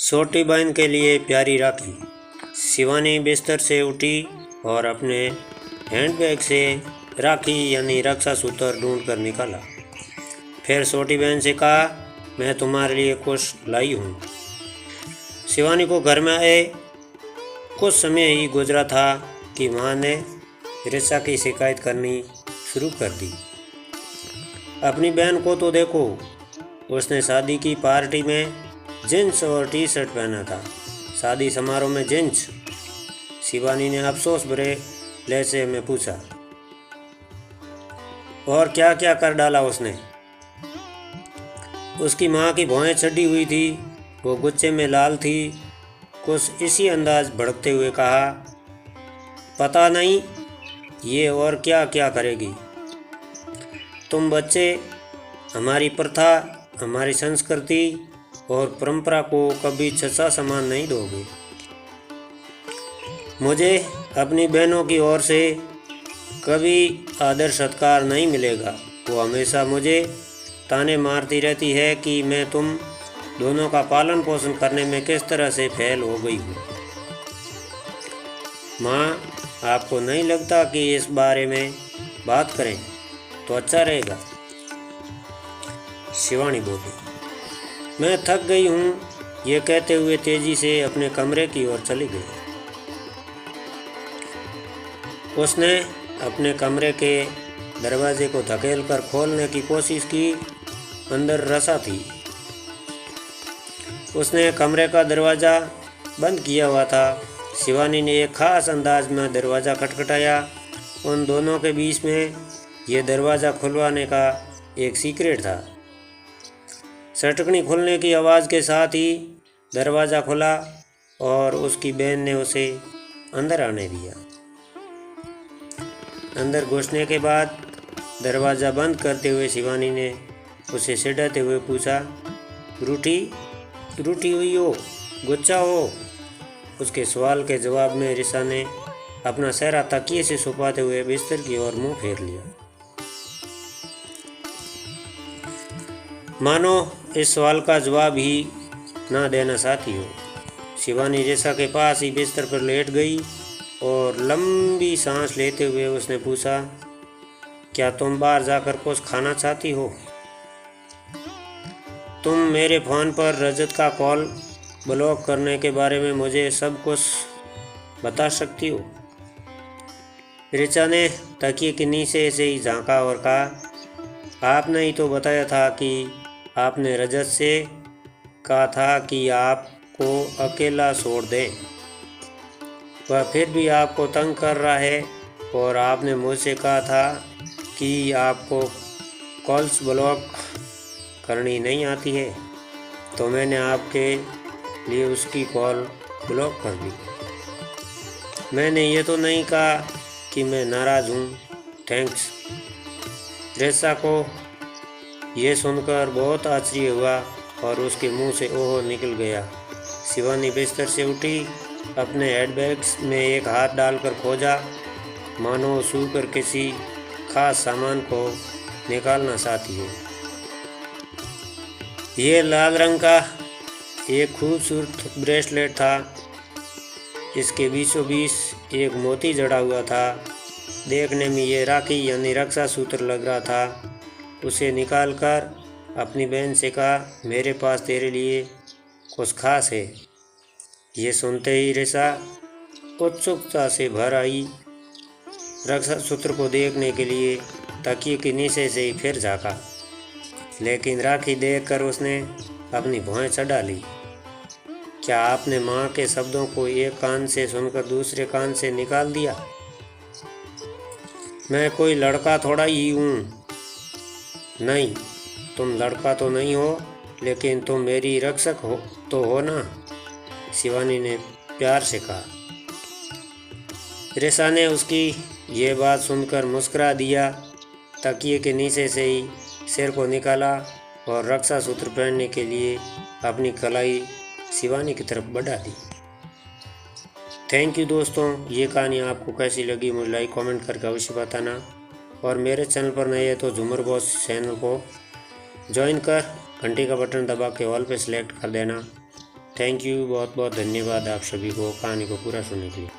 छोटी बहन के लिए प्यारी राखी। शिवानी बिस्तर से उठी और अपने हैंडबैग से राखी यानी रक्षा सूत्र ढूंढ कर निकाला। फिर छोटी बहन से कहा, मैं तुम्हारे लिए कुछ लाई हूँ। शिवानी को घर में आए कुछ समय ही गुजरा था कि माँ ने ऋचा की शिकायत करनी शुरू कर दी। अपनी बहन को तो देखो, उसने शादी की पार्टी में जींस और टी शर्ट पहना था। शादी समारोह में जींस? शिवानी ने अफसोस भरे लहजे में पूछा। और क्या क्या कर डाला उसने? उसकी माँ की भौहें चढ़ी हुई थी, वो गुस्से में लाल थी। कुछ इसी अंदाज भड़कते हुए कहा, पता नहीं ये और क्या क्या करेगी। तुम बच्चे हमारी प्रथा, हमारी संस्कृति और परंपरा को कभी छचा सामान नहीं दोगे। मुझे अपनी बहनों की ओर से कभी आदर सत्कार नहीं मिलेगा। वो हमेशा मुझे ताने मारती रहती है कि मैं तुम दोनों का पालन पोषण करने में किस तरह से फेल हो गई हूँ। माँ, आपको नहीं लगता कि इस बारे में बात करें तो अच्छा रहेगा? शिवानी बोली। मैं थक गई हूँ, ये कहते हुए तेजी से अपने कमरे की ओर चली गई। उसने अपने कमरे के दरवाजे को धकेलकर खोलने की कोशिश की। अंदर रसा थी। उसने कमरे का दरवाज़ा बंद किया हुआ था। शिवानी ने एक खास अंदाज में दरवाज़ा खटखटाया। उन दोनों के बीच में यह दरवाज़ा खुलवाने का एक सीक्रेट था। सटकनी खुलने की आवाज़ के साथ ही दरवाज़ा खुला और उसकी बहन ने उसे अंदर आने दिया। अंदर घुसने के बाद दरवाज़ा बंद करते हुए शिवानी ने उसे सिड़ाते हुए पूछा, रूठी हुई हो, गुस्सा हो? उसके सवाल के जवाब में ऋचा ने अपना चेहरा तकिए से छुपाते हुए बिस्तर की ओर मुंह फेर लिया, मानो इस सवाल का जवाब ही ना देना चाहती हो। शिवानी ऋचा के पास ही बिस्तर पर लेट गई और लंबी सांस लेते हुए उसने पूछा, क्या तुम बाहर जाकर कुछ खाना चाहती हो? तुम मेरे फ़ोन पर रजत का कॉल ब्लॉक करने के बारे में मुझे सब कुछ बता सकती हो? ऋचा ने तकिए के नीचे से ही झांका और कहा, आपने ही तो बताया था कि आपने रजत से कहा था कि आपको अकेला छोड़ दें। वह फिर भी आपको तंग कर रहा है और आपने मुझसे कहा था कि आपको कॉल्स ब्लॉक करनी नहीं आती है, तो मैंने आपके लिए उसकी कॉल ब्लॉक कर दी। मैंने ये तो नहीं कहा कि मैं नाराज़ हूँ। थैंक्स। ऋचा को ये सुनकर बहुत आश्चर्य हुआ और उसके मुंह से ओह निकल गया। शिवानी बिस्तर से उठी, अपने हैंडबैग्स में एक हाथ डालकर खोजा, मानो छूकर किसी खास सामान को निकालना चाहती हो। ये लाल रंग का एक खूबसूरत ब्रेसलेट था। इसके बीचों बीच एक मोती जड़ा हुआ था। देखने में ये राखी यानी रक्षा सूत्र लग रहा था। उसे निकालकर अपनी बहन से कहा, मेरे पास तेरे लिए कुछ खास है। ये सुनते ही ऋचा उत्सुकता से भर आई। रक्षा सूत्र को देखने के लिए तकिए के नीचे से ही फिर झाँका, लेकिन राखी देखकर उसने अपनी भौहें चढ़ा ली। क्या आपने माँ के शब्दों को एक कान से सुनकर दूसरे कान से निकाल दिया? मैं कोई लड़का थोड़ा ही हूँ। नहीं, तुम लड़का तो नहीं हो, लेकिन तुम मेरी रक्षक हो तो हो ना? शिवानी ने प्यार से कहा। ऋचा ने उसकी ये बात सुनकर मुस्कुरा दिया। तकिए के नीचे से ही सिर को निकाला और रक्षा सूत्र पहनने के लिए अपनी कलाई शिवानी की तरफ बढ़ा दी। थैंक यू दोस्तों, ये कहानी आपको कैसी लगी मुझे लाइक कमेंट करके अवश्य बताना। और मेरे चैनल पर नए है तो झूमर बॉस चैनल को ज्वाइन कर घंटी का बटन दबा के ऑल पे सिलेक्ट कर देना। थैंक यू, बहुत बहुत धन्यवाद आप सभी को कहानी को पूरा सुनने के लिए।